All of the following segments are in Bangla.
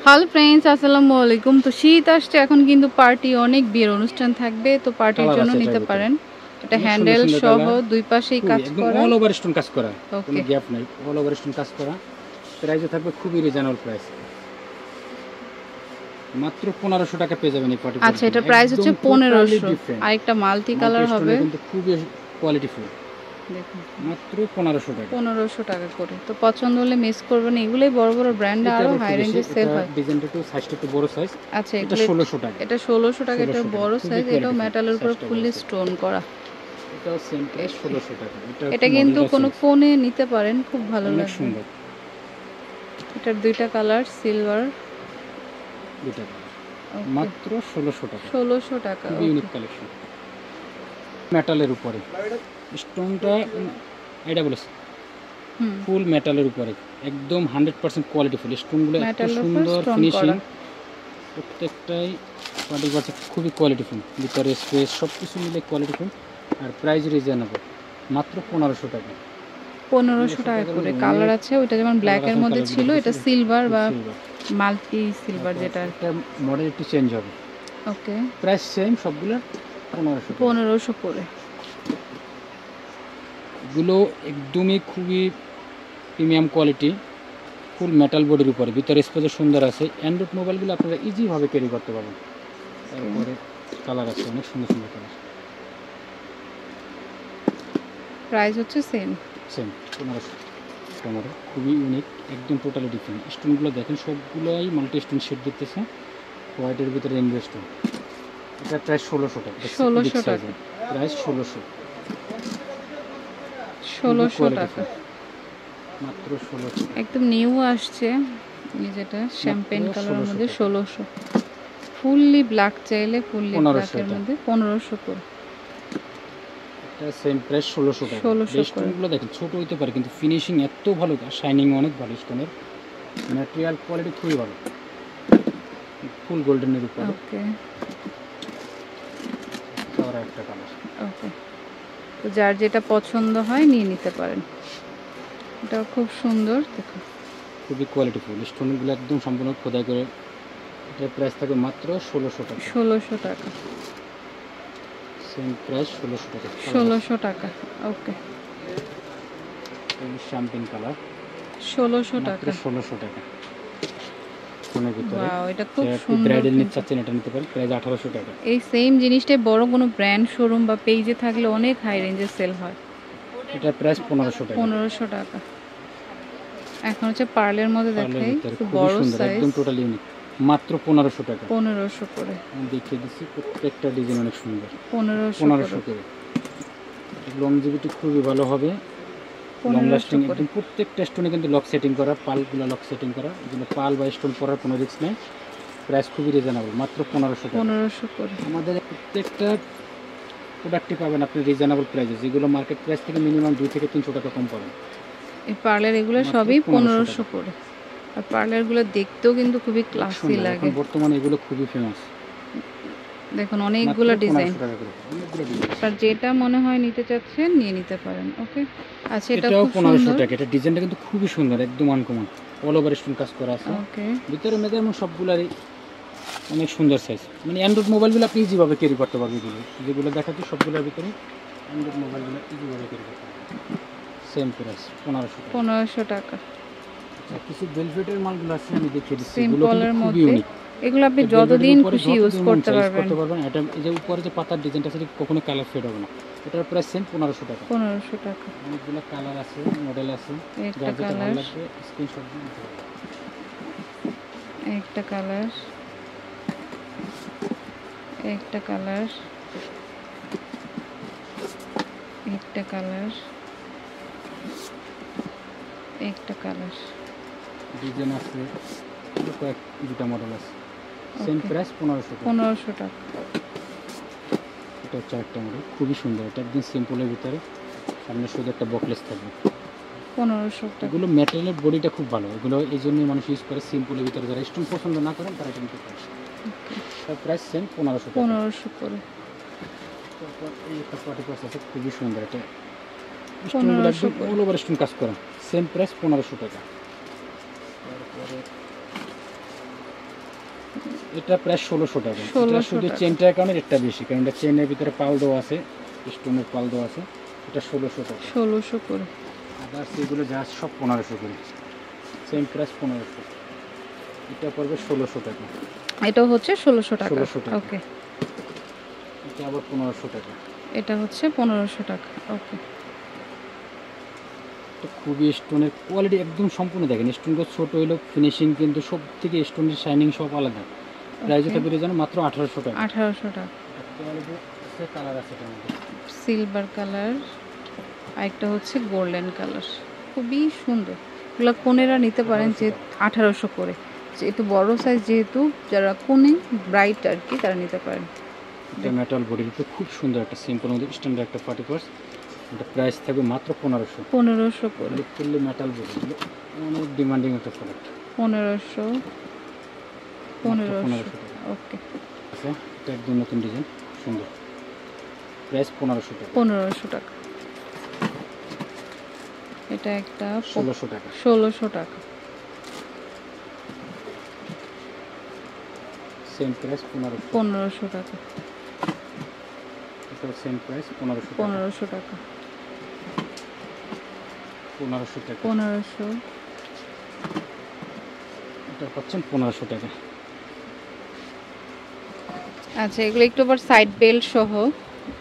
হ্যালো ফ্রেন্ডস, আসসালামু আলাইকুম। তো শীত আসছে, এখন কিন্তু পার্টি, অনেক বিয়ের অনুষ্ঠান থাকবে, তো পার্টির জন্য নিতে পারেন। এটা হ্যান্ডেল সহ দুই পাশেই কাজ করা, অল ওভার স্টোন কাজ করা, কোনো ওকে। গ্যাপ নাই, অল ওভার স্টোন কাজ করা। প্রাইসে থাকবে খুবই রিজনেবল প্রাইস, মাত্র 1500 টাকা পেয়ে যাবেন এই পার্টি। আচ্ছা, এটা প্রাইস হচ্ছে 1500। আরেকটা মাল্টি কালার হবে, কিন্তু খুবই কোয়ালিটিফুল। দেখুন মাত্র 1500 টাকা, 1500 টাকা করে। তো পছন্দ হলে মিস করবেন, এগুলোই বড় বড় ব্র্যান্ড আরো হাই রেঞ্জে সেল হয়। ডিজাইনটা একটু সাইজটা একটু বড় সাইজ। আচ্ছা, এটা 1600 টাকা, এটা 1600 টাকা, এটা বড় সাইজ, এটাও মেটালের উপর ফুললি স্টোন করা। এটাও সেম প্রাইস 1600 টাকা। এটা কিন্তু কোনো ফোনে নিতে পারেন, খুব ভালো অনেক লাগবে। সুন্দর। এটার দুইটা কালার, সিলভার দুইটা মাত্র 1600 টাকা, 1600 টাকা। ইউনিক কালেকশন মেটালের উপরে স্টোনটা এটা বলেছে ফুল মেটালের উপরে, একদম 100% কোয়ালিটি ফুল। স্টোনগুলো এত সুন্দর ফিনিশিং, প্রত্যেকটাই পার্টি পাচ্ছে খুবই কোয়ালিটি ফুল, ভিতরে স্পেস সব কিছু মিলে কোয়ালিটি ফুল। আর প্রাইস রিজনেবল, মাত্র 1500 টাকা। 1500 টাকা করে। কালার আছে, ওইটা যেমন ব্ল্যাক এর মধ্যে ছিল, এটা সিলভার বা মাল্টি সিলভার, যেটা এটা মডেল একটু চেঞ্জ হবে। ওকে, প্রাইস সেম সবগুলো 1500 করে। এগুলো একদমই খুবই প্রিমিয়াম কোয়ালিটি, ফুল মেটাল বডির উপরে, ভিতরে স্পেস সুন্দর আছে। অ্যান্ড্রয়েড মোবাইলগুলো আপনারা ইজিভাবে ক্যারি করতে পারবেন। তারপরে কালার আছে, অনেক সুন্দর সুন্দর কালার। প্রাইস হচ্ছে সেম 1500 টাকা। খুবই ইউনিক, একদম টোটালি ডিফারেন্ট। স্টোনগুলো দেখেন, সবগুলোই মাল্টি স্টোন শেড দিতেছে, হোয়াইটের ভিতরে রেইনবো স্টোন। এটা প্রাইস 1600 টাকা, 1600 টাকা, প্রাইস 1600 টাকা, মাত্র 1600। একদম নিউ আসছে, যেটা শ্যাম্পেন কালারের মধ্যে 1600। ফুললি ব্ল্যাক চাইলে ফুললি ব্ল্যাকের মধ্যে 1500 করে। এটা সেম প্রাইস 1600 টাকা। স্টোনগুলো দেখেন ছোট হইতে পারে, কিন্তু ফিনিশিং এত ভালো, শাইনিং অনেক ভালো, স্টোনের ম্যাটেরিয়াল কোয়ালিটি খুবই ভালো, ফুল গোল্ডেনের উপর। ওকে, আর একটা কালার। ওকে, তো যার যেটা পছন্দ হয় নিয়ে নিতে পারেন। এটাও খুব সুন্দর, দেখুন খুবই কোয়ালিটিফুল। স্টোনগুলো একদম সম্পূর্ণ খোদাই করে। এটার প্রাইস থাকবে মাত্র 1600 টাকা, 1600 টাকা, সেম প্রাইস 1600 টাকা, 1600 টাকা। ওকে, শ্যাম্পেন কালার 1600 টাকা, 1600 টাকা। ফোনের ভিতরে ওয়াও, এটা খুব সুন্দর। ব্রাইডাল নিতে চাচ্ছেন, এটা নিতে পারেন, প্রাইস 1800 টাকা। এই সেম জিনিসটাই বড় কোনো ব্র্যান্ড শোরুম বা পেজে থাকলে অনেক হাই রেঞ্জে সেল হয়। এটার প্রাইস 1500 টাকা, 1500 টাকা। এখন হচ্ছে পার্লের মধ্যে দেখাই, খুব বড় সাইজ, একদম টোটালি ইউনিক, মাত্র 1500 টাকা। 1500 করে। আমি দেখিয়ে দিচ্ছি, প্রত্যেকটা ডিজাইন অনেক সুন্দর। 1500 করে। লংজিভিটি খুবই ভালো হবে, লং লাস্টিং একদম। প্রত্যেকটা স্টোনে কিন্তু লক সেটিং করা, পালগুলো লক সেটিং করা, যেন পাল বা স্টোন পরার কোনো রিস্ক নেই। প্রাইস খুবই রিজনেবল, মাত্র 1500 টাকা। 1500 করে। আমাদের প্রত্যেকটা প্রোডাক্টই পাবেন আপনি রিজনেবল প্রাইসে, যেগুলো মার্কেট প্রাইস থেকে মিনিমাম 2 থেকে 300 টাকা কম পাবেন। এই পার্লার এগুলো সবই 1500 করে। আর পার্লারগুলো দেখতেও কিন্তু খুবই ক্লাসি লাগে। এখন বর্তমানে এগুলো খুবই ফেমাস। দেখুন অনেকগুলো ডিজাইন, আর যেটা মনে হয় নিতে চাচ্ছেন নিয়ে নিতে পারেন। ওকে, আচ্ছা, এটাও 1500 টাকা। এটা ডিজাইনটা কিন্তু খুবই সুন্দর, একদম আনকমন, অল ওভার স্টোন কাজ করা আছে। ওকে, ভিতরে মেজারমেন্ট সবগুলোরই অনেক সুন্দর সাইজ। মানে অ্যান্ড্রয়েড মোবাইলগুলো আপনি ইজিভাবে ক্যারি করতে পারবেন। যেগুলো দেখাচ্ছি সবগুলোর ভিতরে অ্যান্ড্রয়েড মোবাইলগুলো ইজিভাবে ক্যারি করতে পারবেন। সেম প্রাইস 1500 টাকা। আচ্ছা, কিছু ভেলভেটের মালগুলো আছে, আমি দেখিয়ে দিচ্ছি। সিম্পলের মধ্যে এগুলো আপনি যতদিন খুশি ইউজ করতে পারবেন। এটা এই যে উপরে যে পাতার ডিজাইনটা আছে, কখনো কালার ফেড হবে না। এটার প্রাইস সেম 1500 টাকা। 1500 টাকা। অনেকগুলো কালার আছে, মডেল আছে, একটা কালার, স্ক্রিনশট দিন। একটা কালার, একটা কালার, একটা কালার, একটা কালার, ডিজাইন আছে, দুটো মডেল আছে। সেম প্রাইস 1500 টাকা। এটা হচ্ছে একটা মডেল, খুবই সুন্দর। এটা একদম সিম্পলের ভিতরে, সামনে শুধু একটা বকলেস থাকবে। 1500 টাকা। এগুলো ম্যাটেরিয়ালের বডিটা খুব ভালো, এগুলো এই জন্যই মানুষ ইউজ করে। সিম্পলের ভিতরে যারা স্টোন পছন্দ না করেন তারা এটা নিতে পারে। তার প্রাইস সেম 1500 করে। তারপর এই একটা পার্টি পাস আছে, খুবই সুন্দর। এটা স্টোনগুলো একদম অল ওভার স্টোন কাজ করা, সেম প্রাইস 1500 টাকা। তারপরে এটা প্রায় 1600 টাকা। 1600 এটা শুধু টাকা। চেনটার কারণে রেটটা বেশি, কারণ এটা চেনের ভিতরে পাল দেওয়া আছে, স্টোনের পাল দেওয়া আছে। এটা 1600 টাকা। 1600 করে। আদার সেগুলো যা আছে সব 1500 করে, সেম প্রাইস 1500। এটা পড়বে 1600 টাকা। এটা হচ্ছে 1600 টাকা। 1600 টাকা। ওকে। এটা আবার 1500 টাকা। এটা হচ্ছে 1500 টাকা। ওকে। তো খুবই স্টোনের কোয়ালিটি একদম সম্পূর্ণ দেখেন, স্টোনগুলো ছোট হইলেও ফিনিশিং কিন্তু সব থেকে স্টোনের শাইনিং সব আলাদা। প্রাইসে থাকবে যেন মাত্র 1800 টাকা। 1800 টাকা। কোয়ালিটি আছে, কালার আছে এটার মধ্যে। সিলভার কালার, আরেকটা হচ্ছে গোল্ডেন কালার, খুবই সুন্দর। এগুলো কোনেরা নিতে পারেন যে 1800 করে, যেহেতু বড় সাইজ, যেহেতু যারা কোনে ব্রাইট আর কি তারা নিতে পারেন। এটা মেটাল বডির উপরে খুব সুন্দর একটা সিম্পল মধ্যে স্ট্যান্ডার্ড একটা 40 পার্স। এটা প্রাইস থাকবে মাত্র 1500। 1500 করে। ফুললি মেটাল বডি, অনেক ডিমান্ডিং একটা প্রোডাক্ট। 1500। 1500। ওকে। আচ্ছা, এটা একদম নতুন ডিজাইন, সুন্দর। প্রাইস 1500 টাকা। 1500 টাকা। এটা একটা 1600 টাকা। 1600 টাকা। Same price 1500। 1500 টাকা। এটা সেম প্রাইস 1500 টাকা। 1500 টাকা। 1500 টাকা। 1500। এটা পাচ্ছেন 1500 টাকা। আচ্ছা, এগুলো একটু আবার সাইড বেল্ট সহ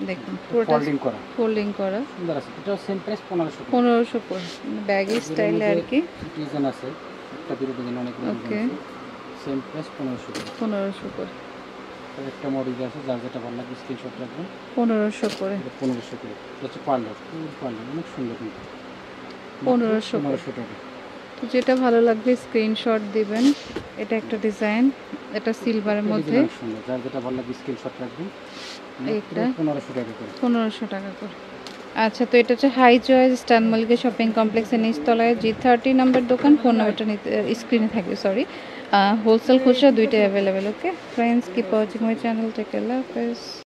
দেখুন, পুরোটা ফোল্ডিং করা, ফোল্ডিং করা। সুন্দর আছে। এটা সেম প্রাইস 1500 টাকা। 1500 করে, ব্যাগি স্টাইলে আর কি। ডিজাইন আছে, একটা দুটো ডিজাইন, অনেক ওকে। সেম প্রাইস 1500 টাকা। 1500 করে। একটা মডেল আছে, যার যেটা ভালো লাগে স্ক্রিনশট রাখবেন। 1500 করে। এটা 1500 করে। এটা হচ্ছে পার্লার, ফুল পার্লার, অনেক সুন্দর কিন্তু। 1500 টাকা। তো যেটা ভালো লাগবে স্ক্রিনশট দিবেন। এটা একটা ডিজাইন, এটা সিলভারের মধ্যে, অনেক সুন্দর, যার যেটা ভালো লাগে স্ক্রিনশট রাখবেন। এটা 1500 টাকা করে। 1500 টাকা করে। আচ্ছা, তো এটা হচ্ছে হাই চয়েস স্টান মল্লিকা শপিং কমপ্লেক্সের নিচতলায় G30 নাম্বার দোকান। ফোন নাম্বারটা স্ক্রিনে থাকবে, সরি। হোলসেল খুচরা দুইটাই available. Okay friends, keep watching my channel, take care, Allah হাফেজ।